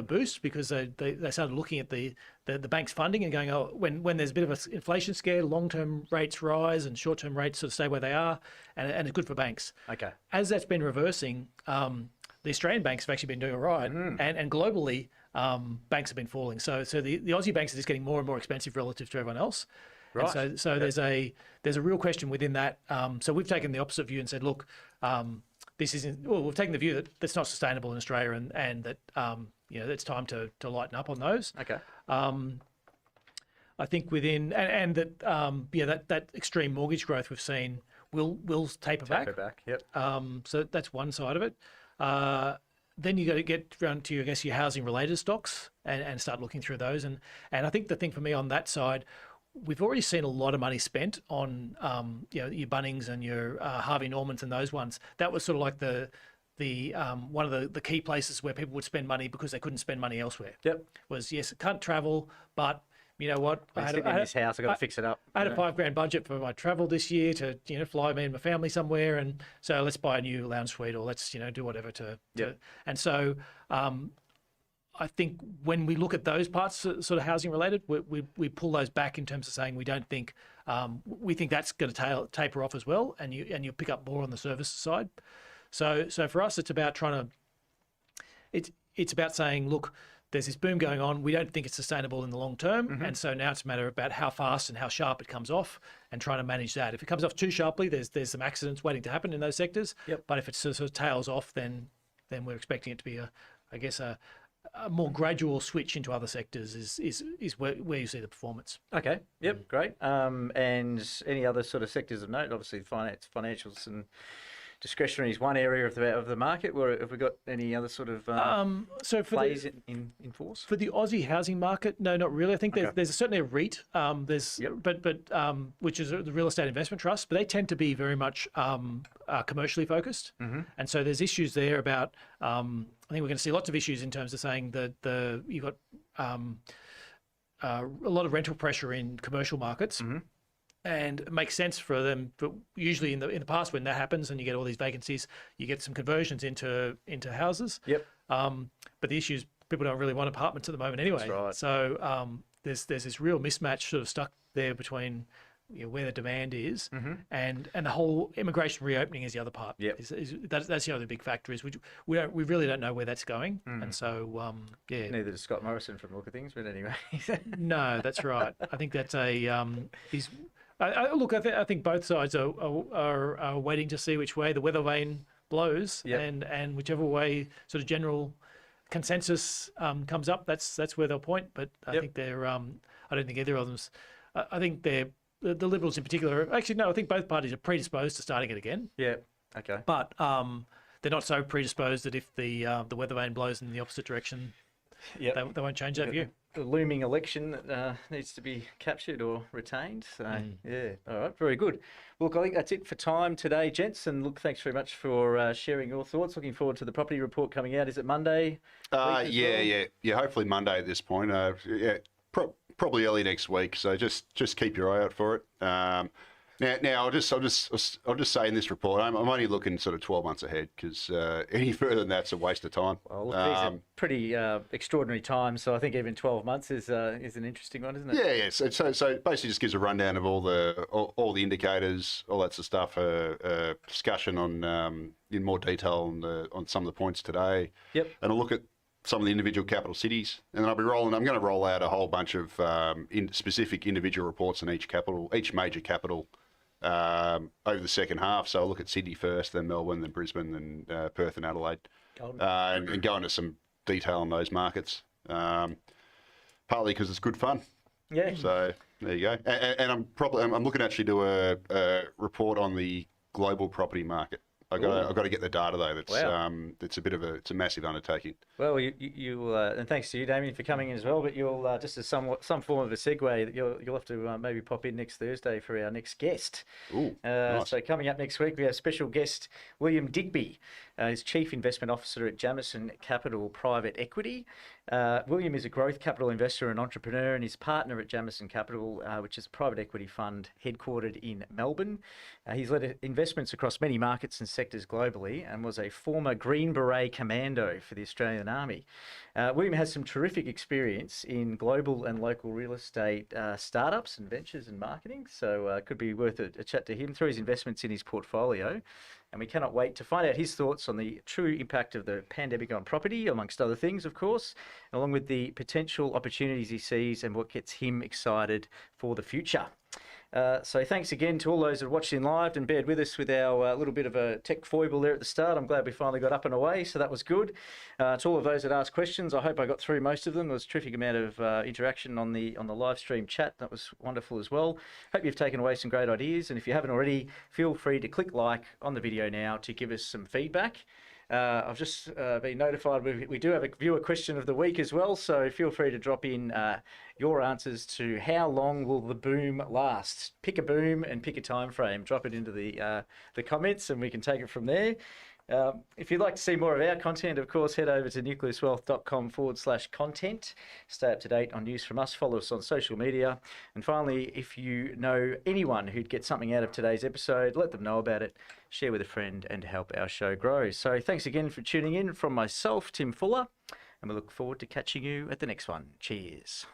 boost, because they started looking at the bank's funding and going, when there's a bit of an inflation scare, long-term rates rise and short-term rates sort of stay where they are, and it's good for banks. Okay. As that's been reversing, the Australian banks have actually been doing all right, and globally banks have been falling. So the Aussie banks are just getting more and more expensive relative to everyone else. Right. And so there's a real question within that. So we've taken the opposite view and said, look, we've taken the view that that's not sustainable in Australia, and that it's time to lighten up on those. Okay. I think within and that that extreme mortgage growth we've seen will taper back. Yep. So that's one side of it. Then you got to get around to, I guess, your housing related stocks and start looking through those. And I think the thing for me on that side, we've already seen a lot of money spent on your Bunnings and your Harvey Normans and those ones. That was sort of like the one of the key places where people would spend money because they couldn't spend money elsewhere. Yep. Was, yes, I can't travel, but you know what? I had in this house. I got to fix it up. I had a $5,000 budget for my travel this year to fly me and my family somewhere, and so let's buy a new lounge suite, or let's do whatever to. And so I think when we look at those parts, sort of housing related, we pull those back in terms of saying we don't think we think that's going to taper off as well, and you pick up more on the services side. So for us, it's about it's about saying, look, there's this boom going on. We don't think it's sustainable in the long term. And so now it's a matter about how fast and how sharp it comes off, and trying to manage that. If it comes off too sharply, there's some accidents waiting to happen in those sectors. But if it sort of tails off, then we're expecting it to be a more gradual switch into other sectors is where you see the performance. Okay. Yep. Great. And any other sort of sectors of note? Obviously, financials and discretionary is one area of the market. Or have we got any other sort of So for plays in force? For the Aussie housing market, no, not really. I think there's certainly a REIT, which is the real estate investment trust, but they tend to be very much commercially focused, and so there's issues there about. I think we're going to see lots of issues in terms of saying that you've got a lot of rental pressure in commercial markets. And it makes sense for them, but usually in the past when that happens and you get all these vacancies, you get some conversions into houses. Yep. But the issue is people don't really want apartments at the moment anyway. That's right. So there's this real mismatch sort of stuck there between where the demand is and the whole immigration reopening is the other part. Yep. That's the other big factor is we really don't know where that's going. And so Neither does Scott Morrison from the look of things, but anyway. No, that's right. I think that's I think both sides are waiting to see which way the weather vane blows, and whichever way sort of general consensus comes up, that's where they'll point. But I think they're I don't think either of them's. I think they're the Liberals in particular. Actually, no, I think both parties are predisposed to starting it again. Yeah. Okay. But they're not so predisposed that if the weather vane blows in the opposite direction, they won't change that view. The looming election that needs to be captured or retained. So, yeah. All right. Very good. Look, I think that's it for time today, gents. And look, thanks very much for sharing your thoughts. Looking forward to the property report coming out. Is it Monday? Yeah. Hopefully Monday at this point. Probably early next week. So just keep your eye out for it. Now I'll just say in this report, I'm only looking sort of 12 months ahead because any further than that's a waste of time. Well, look, these are pretty extraordinary times, so I think even 12 months is an interesting one, isn't it? Yeah. So basically, just gives a rundown of all the indicators, all that sort of stuff. Discussion on in more detail on some of the points today. Yep. And a look at some of the individual capital cities, and then I'm going to roll out a whole bunch of specific individual reports on each major capital. Over the second half. So I'll look at Sydney first, then Melbourne, then Brisbane, then Perth and Adelaide, and go into some detail on those markets, partly because it's good fun. Yeah. So there you go. And I'm looking to actually do a report on the global property market. I've got to get the data though. That's it's a massive undertaking. Well, you and thanks to you, Damien, for coming in as well. But you'll just as some form of a segue, you'll have to maybe pop in next Thursday for our next guest. Ooh, nice. So coming up next week, we have special guest William Digby. He's Chief Investment Officer at Jamison Capital Private Equity. William is a growth capital investor and entrepreneur, and he's partner at Jamison Capital, which is a private equity fund headquartered in Melbourne. He's led investments across many markets and sectors globally and was a former Green Beret commando for the Australian Army. William has some terrific experience in global and local real estate startups and ventures and marketing, so it could be worth a chat to him through his investments in his portfolio. And we cannot wait to find out his thoughts on the true impact of the pandemic on property, amongst other things, of course, along with the potential opportunities he sees and what gets him excited for the future. So thanks again to all those that watched in live and bared with us with our little bit of a tech foible there at the start. I'm glad we finally got up and away, so that was good. To all of those that asked questions, I hope I got through most of them. There was a terrific amount of interaction on the live stream chat. That was wonderful as well. Hope you've taken away some great ideas, and if you haven't already, feel free to click like on the video now to give us some feedback. I've just been notified we do have a viewer question of the week as well, so feel free to drop in your answers to how long will the boom last. Pick a boom and pick a time frame. Drop it into the comments and we can take it from there. If you'd like to see more of our content, of course, head over to nucleuswealth.com/content. Stay up to date on news from us. Follow us on social media. And finally, if you know anyone who'd get something out of today's episode, let them know about it, share with a friend, and help our show grow. So thanks again for tuning in from myself, Tim Fuller, and we look forward to catching you at the next one. Cheers.